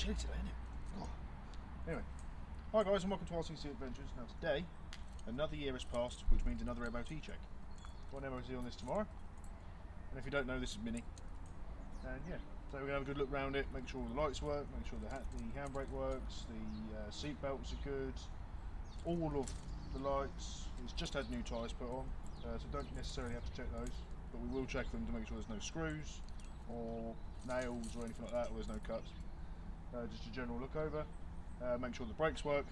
chilly today, isn't it? Oh. Anyway, hi guys and welcome to RCC Adventures. Now today, another year has passed, which means another MOT check. Got an MOT on this tomorrow, and if you don't know, this is Minnie. And yeah, so we're going to have a good look around it, make sure all the lights work, make sure the handbrake works, the seat belts are good, all of the lights. It's just had new tyres put on, so don't necessarily have to check those, but we will check them to make sure there's no screws or nails or anything like that, or there's no cuts. Just a general look over, make sure the brakes work,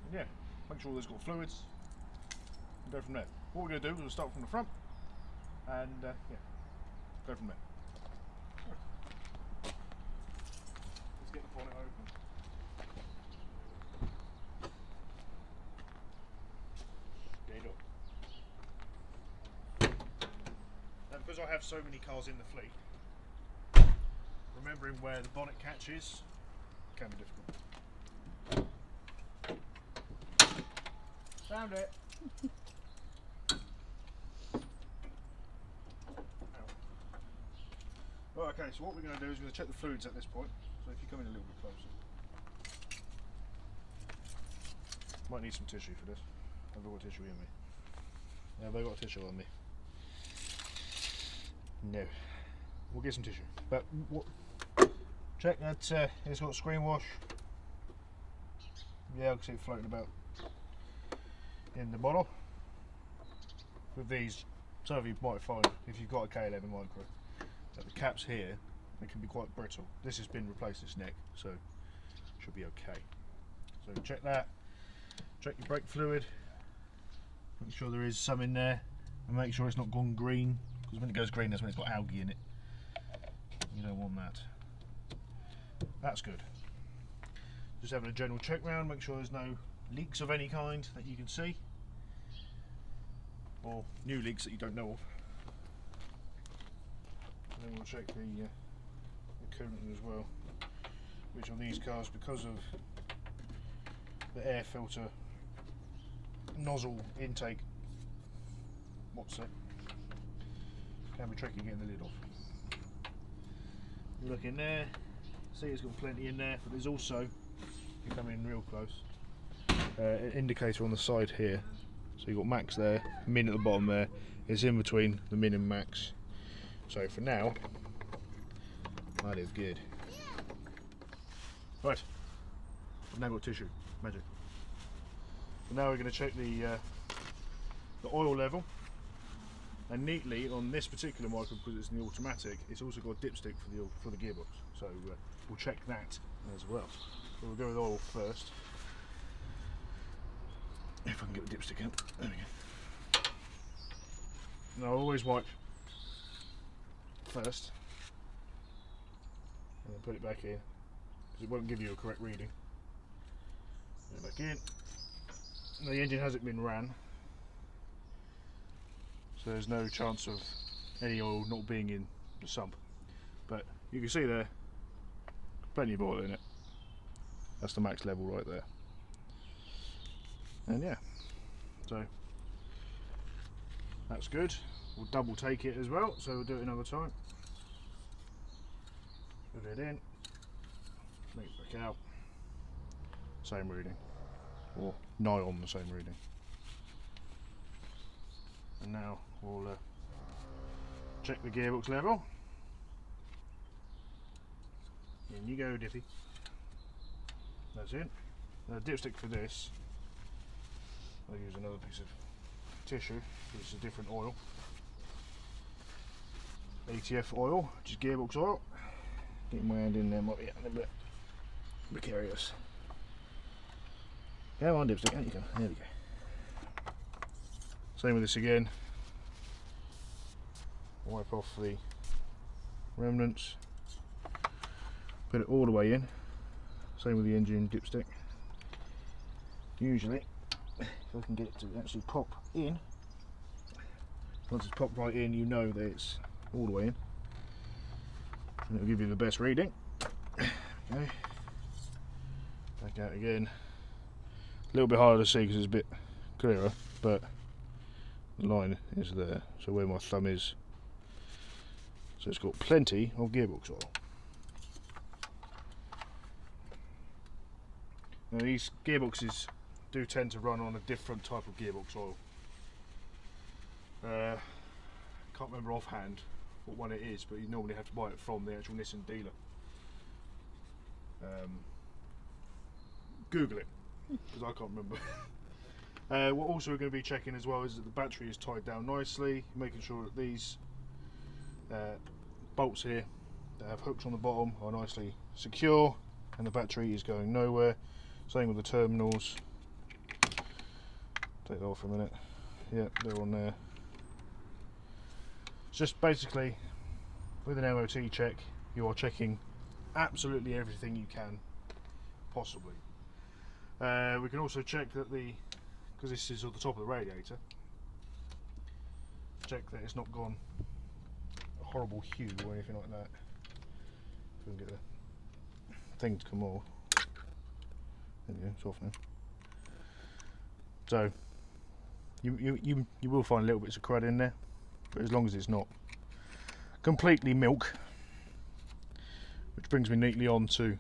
and yeah, make sure there's got fluids, and go from there. What we're going to do is we'll start from the front, and yeah, go from there. Let's get the bonnet open. Dead up. Now because I have so many cars in the fleet, remembering where the bonnet catch is can be difficult. Found it! Right, okay, so what we're going to do is we're going to check the fluids at this point. So if you come in a little bit closer. Might need some tissue for this. Have I got tissue in me? Have I got tissue on me? No. We'll get some tissue. But what? Check that it's got screen wash. Yeah, I can see it floating about in the bottle. With these, some of you might find if you've got a k11 Micra, that the caps here, they can be quite brittle. This has been replaced, this neck, so should be okay. So check that. Check your brake fluid. Make sure there is some in there, and make sure it's not gone green, because when it goes green, that's when it's got algae in it. You don't want that. That's good. Just having a general check round, make sure there's no leaks of any kind that you can see, or new leaks that you don't know of. And then we'll check the coolant as well, which on these cars, because of the air filter nozzle intake, can be tricky getting the lid off. Look in there, see it's got plenty in there, but there's also, if you come in real close, an indicator on the side here. So you've got max there, min at the bottom there, it's in between the min and max. So for now, that is good. Right, I've now got tissue, magic. So now we're going to check the oil level. And neatly on this particular Micra, because it's in the automatic, it's also got a dipstick for the gearbox. So we'll check that as well. So we'll go with oil first. If I can get the dipstick out. There we go. Now I always wipe first, and then put it back in, because it won't give you a correct reading. Put it back in. Now the engine hasn't been ran, so there's no chance of any oil not being in the sump. But you can see there, plenty of oil in it. That's the max level right there. And yeah, so that's good. We'll double take it as well, so we'll do it another time. Put it in, make it back out. Same reading, or nigh on the same reading. And now we'll check the gearbox level. In you go, Dippy. That's it. Now, dipstick for this, I'll use another piece of tissue, because it's a different oil. ATF oil, which is gearbox oil. Getting my hand in there might be a little bit precarious. Go on, dipstick, out you go. There we go. Same with this again. Wipe off the remnants. Put it all the way in. Same with the engine dipstick. Usually, if I can get it to actually pop in, once it's popped right in, you know that it's all the way in, and it'll give you the best reading. Okay, back out again. A little bit harder to see because it's a bit clearer, but the line is there, so where my thumb is. So it's got plenty of gearbox oil. Now these gearboxes do tend to run on a different type of gearbox oil. Can't remember offhand what one it is, but you normally have to buy it from the actual Nissan dealer. Google it, because I can't remember. What also we're going to be checking as well is that the battery is tied down nicely, making sure that these bolts here that have hooks on the bottom are nicely secure and the battery is going nowhere. Same with the terminals. Take that off for a minute. Yeah, they're on there. It's just basically, with an MOT check, you are checking absolutely everything you can possibly. We can also check that because this is at the top of the radiator, check that it's not gone a horrible hue or anything like that. If we can get the thing to come off. There you go, it's off now. So you will find little bits of crud in there, but as long as it's not completely milk, which brings me neatly on to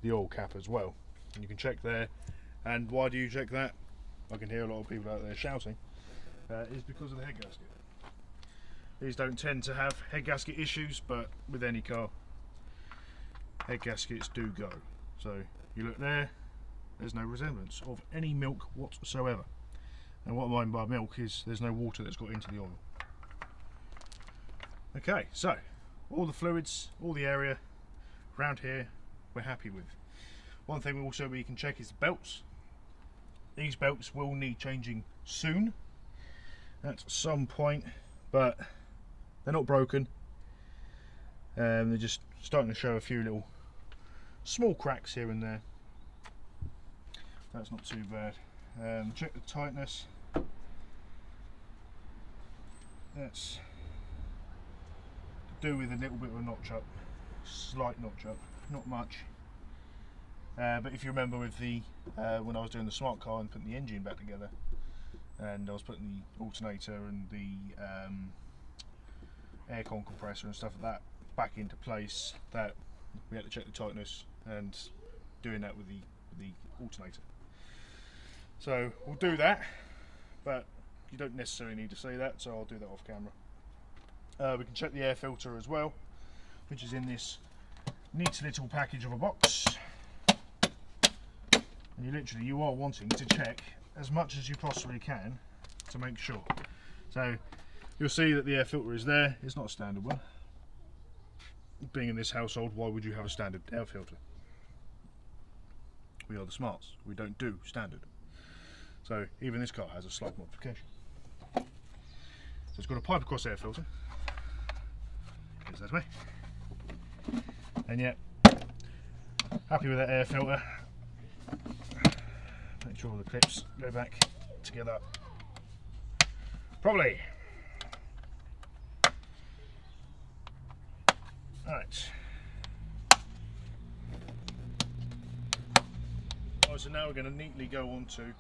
the oil cap as well. And you can check there. And why do you check that? I can hear a lot of people out there shouting. Is because of the head gasket. These don't tend to have head gasket issues, but with any car, head gaskets do go. So you look there, there's no resemblance of any milk whatsoever. And what I mean by milk is there's no water that's got into the oil. Okay, so all the fluids, all the area around here, we're happy with. One thing also we can check is the belts. These belts will need changing soon, at some point, but they're not broken. They're just starting to show a few little small cracks here and there. That's not too bad. Check the tightness. That's to do with a little bit of a notch up, slight notch up, not much. But if you remember with the when I was doing the smart car and putting the engine back together, and I was putting the alternator and the aircon compressor and stuff like that back into place, that we had to check the tightness, and doing that with the alternator. So we'll do that, but you don't necessarily need to see that, so I'll do that off camera. We can check the air filter as well, which is in this neat little package of a box. And you are wanting to check as much as you possibly can to make sure. So you'll see that the air filter is there. It's not a standard one. Being in this household, why would you have a standard air filter? We are the smarts. We don't do standard. So even this car has a slight modification. So it's got a pipe across air filter. Goes that way. And yet, happy with that air filter. Make sure all the clips go back together properly. Right. Right, so now we're going to neatly go on to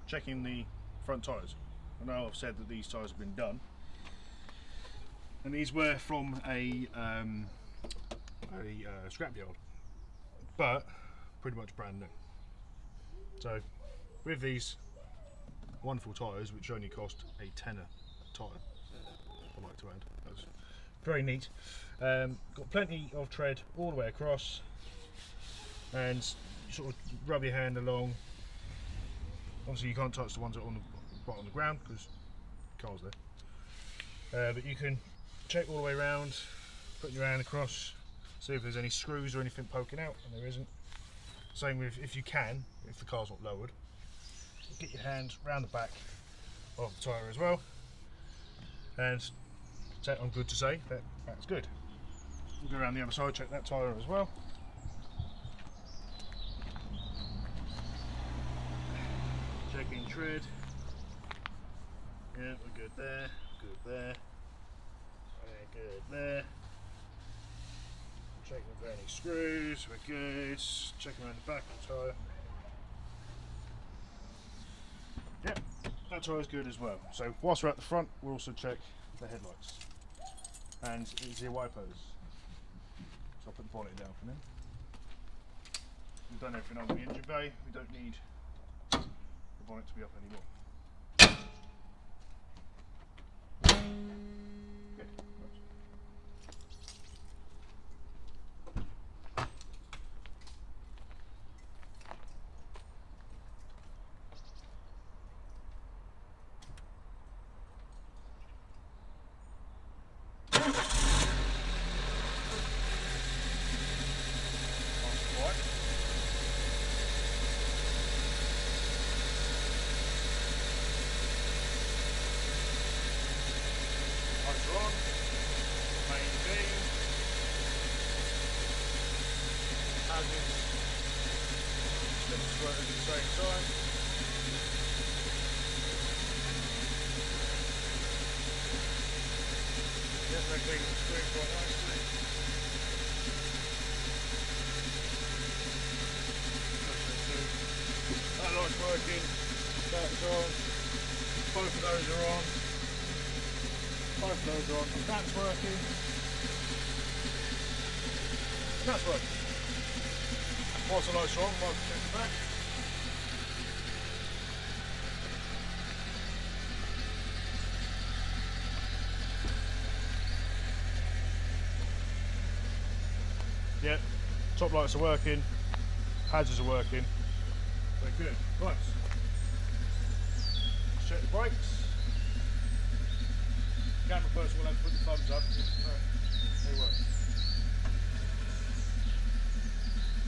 checking the front tyres. I know I've said that these tyres have been done, and these were from a scrapyard, but pretty much brand new. So with these wonderful tyres, which only cost a tenner a tyre, I'd like to add, that's very neat. Got plenty of tread all the way across, and you sort of rub your hand along. Obviously you can't touch the ones that are on the bottom of the ground because the car's there, but you can check all the way around, put your hand across, see if there's any screws or anything poking out, and there isn't. Same with if the car's not lowered, get your hand round the back of the tyre as well, and I'm good to say that that's good. We'll go around the other side, check that tyre as well. Checking tread. Yeah, we're good there, good there, good there. Checking for any screws, we're good. Checking around the back of the tyre. Yep, that tyre's good as well. So whilst we're at the front, we'll also check the headlights and easier wipers. So I'll put the bonnet down for now. We've done everything on the engine bay. We don't need the bonnet to be up anymore. Good. At the same time. Yes, they're cleaning the screen quite nicely. That light's working, that's on, both of those are on, both of those are on, that's working, and that's working. Whilst the lights are on, might check the back. Yep, top lights are working, hazards are working. Very good. Right. Let's check the brakes. Camera person will have to put the thumbs up if they work.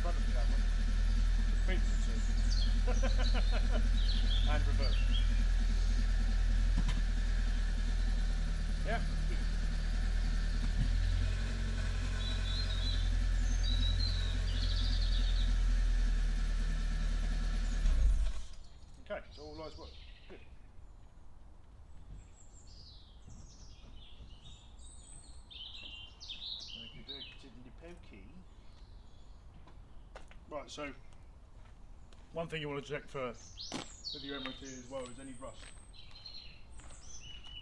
Front of the camera. Feet and reverse. Yeah. Okay, so all lights work. Good. Right, so one thing you want to check first with your MOT as well is any rust.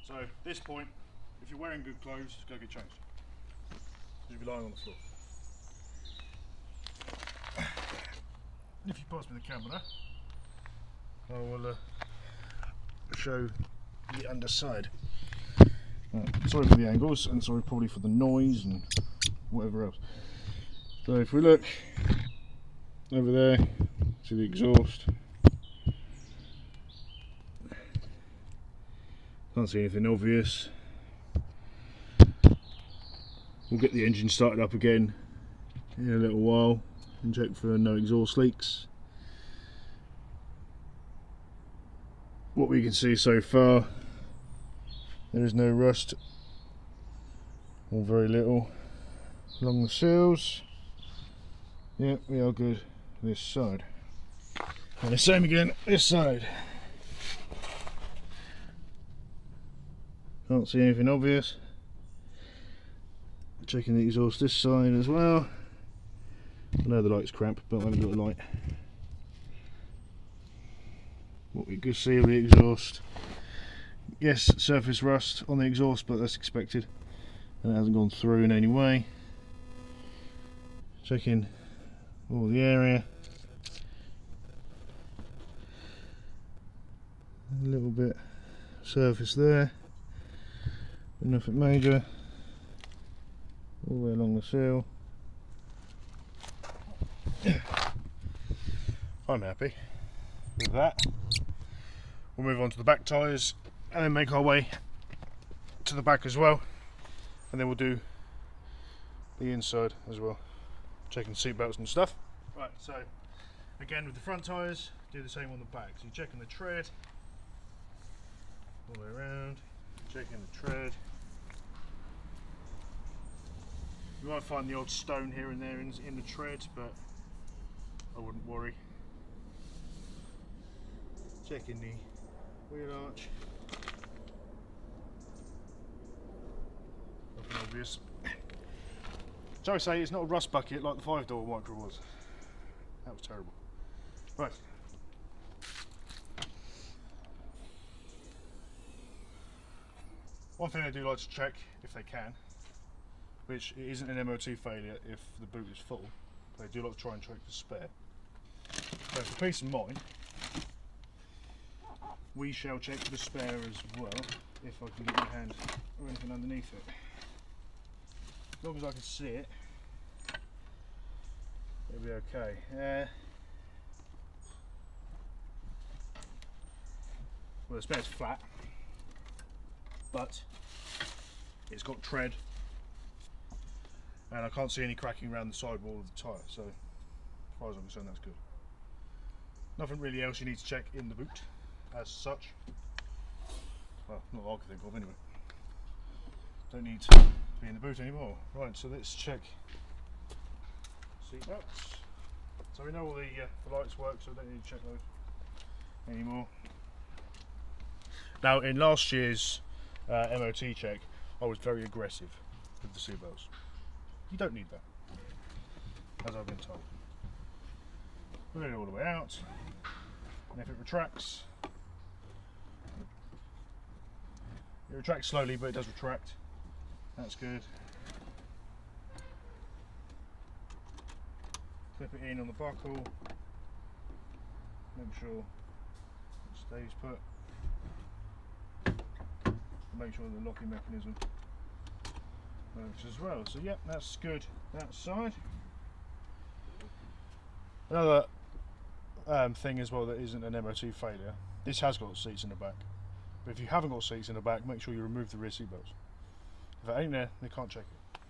So at this point, if you're wearing good clothes, go get changed. You'll be lying on the floor. If you pass me the camera, I will show the underside. Sorry for the angles and sorry probably for the noise and whatever else. So if we look over there to the exhaust, can't see anything obvious. We'll get the engine started up again in a little while and check for no exhaust leaks. What we can see so far, there is no rust, or very little, along the seals. Yep, we are good this side. And the same again this side. Can't see anything obvious. Checking the exhaust this side as well. I know the light's cramped, but I haven't got a light. What we could see of the exhaust. Yes, surface rust on the exhaust, but that's expected. And it hasn't gone through in any way. Checking all the area. A little bit surface there, but nothing major. All the way along the seal. I'm happy with that. We'll move on to the back tyres and then make our way to the back as well, and then we'll do the inside as well, checking seat belts and stuff. Right, so again with the front tyres, do the same on the back. So you're checking the tread all the way around, checking the tread. You might find the odd stone here and there in the tread, but I wouldn't worry. Checking the wheel arch. Nothing obvious. So I say it's not a rust bucket like the 5-door Micra was. That was terrible. Right. One thing I do like to check, if they can, which it isn't an MOT failure if the boot is full, they do like to try and check the spare. So for peace of mind, we shall check the spare as well, if I can get my hand or anything underneath it. As long as I can see it, it'll be okay. Well, the spare's flat, but it's got tread, and I can't see any cracking around the sidewall of the tyre, so as far as I'm concerned, that's good. Nothing really else you need to check in the boot as such. Well, not that I can think of anyway. Don't need to be in the boot anymore. Right, so let's check seat belts. So we know all the lights work, so we don't need to check those anymore. Now, in last year's MOT check, I was very aggressive with the seat belts. You don't need that, as I've been told. We're going to go all the way out, and if it retracts, it retracts slowly, but it does retract. That's good. Clip it in on the buckle, make sure it stays put. Make sure the locking mechanism works as well. So yep, that's good that side. Another thing as well that isn't an MOT failure, this has got seats in the back, but if you haven't got seats in the back, make sure you remove the rear seat belts. If it ain't there, they can't check it.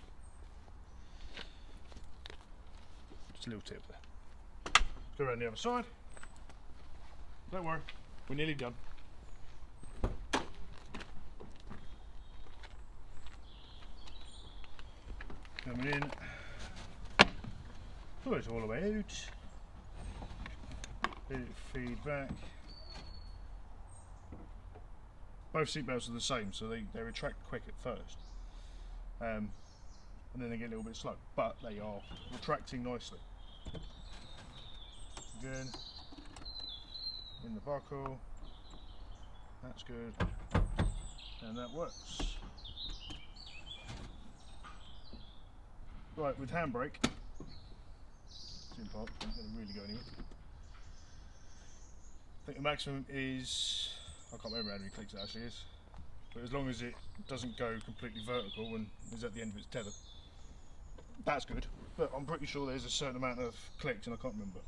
Just a little tip there. Let's go around the other side. Don't worry, we're nearly done. Coming in, pull it all the way out, let it feed back. Both seat belts are the same, so they retract quick at first, and then they get a little bit slow, but they are retracting nicely. Again, in the buckle, that's good, and that works. Right, with handbrake, it's in park, I'm not going to really go anywhere. I think the maximum is, I can't remember how many clicks it actually is, but as long as it doesn't go completely vertical and is at the end of its tether, that's good. But I'm pretty sure there's a certain amount of clicks, and I can't remember.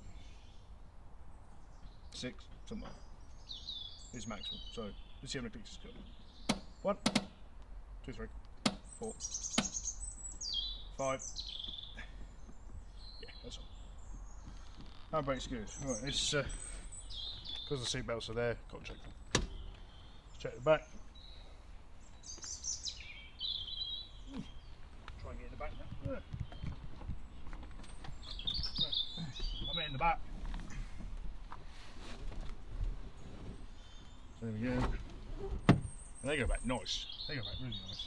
6, something like that, is maximum. So let's see how many clicks it's got. 1, 2, 3, 4, 5. Yeah, that's all. Handbrake's good. Right, it's because the seat belts are there, got to check them. Let's check the back. Try and get in the back now. I'm in the back. There we go. And they go back nice. They go back really nice.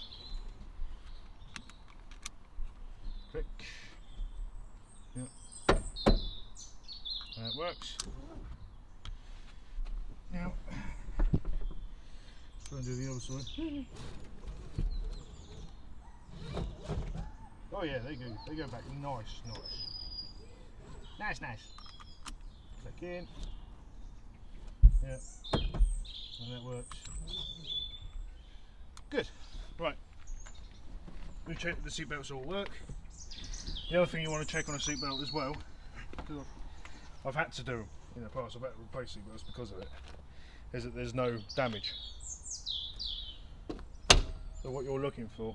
Click. Yep. That works. Now, try and do the other side. Oh yeah, they go back nice. Nice. Click in. Yeah. And that works. Good. Right. We check that the seat belts all work. The other thing you want to check on a seat belt as well, because I've had to do in the past, I've had to replace seat belts because of it, is that there's no damage. So what you're looking for,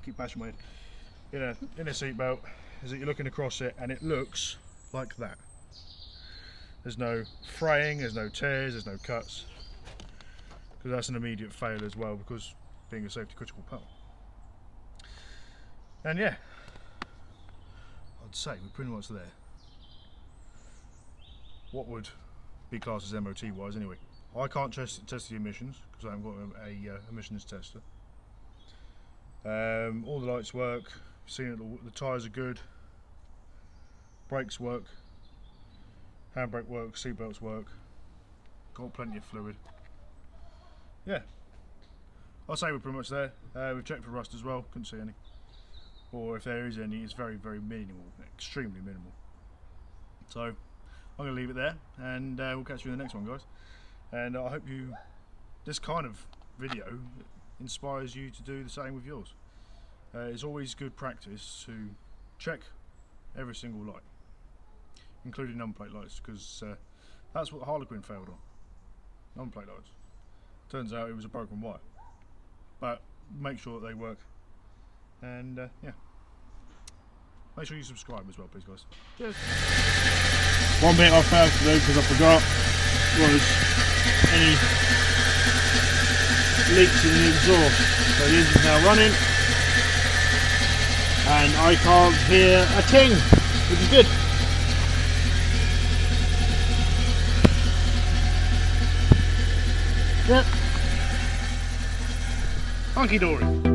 keep bashing my head, in a seat belt, is that you're looking across it and it looks like that. There's no fraying, there's no tears, there's no cuts, because that's an immediate fail as well, because being a safety critical part. And yeah, I'd say we're pretty much there. What would be classed as MOT wise anyway? I can't test the emissions because I haven't got a emissions tester. All the lights work, seen that the tyres are good, brakes work, handbrake works, seat belts work, got plenty of fluid. Yeah, I'll say we're pretty much there. We've checked for rust as well, couldn't see any. Or if there is any, it's very, very minimal, extremely minimal. So I'm going to leave it there, and we'll catch you in the next one, guys. And I hope this kind of video inspires you to do the same with yours. It's always good practice to check every single light, including number plate lights, because that's what the Harlequin failed on. Number plate lights. Turns out it was a broken wire. But make sure that they work. And yeah. Make sure you subscribe as well, please, guys. Cheers. One bit I failed to do because I forgot was any leaks in the exhaust. So the engine's now running, and I can't hear a ting, which is good. Yep. Hunky dory.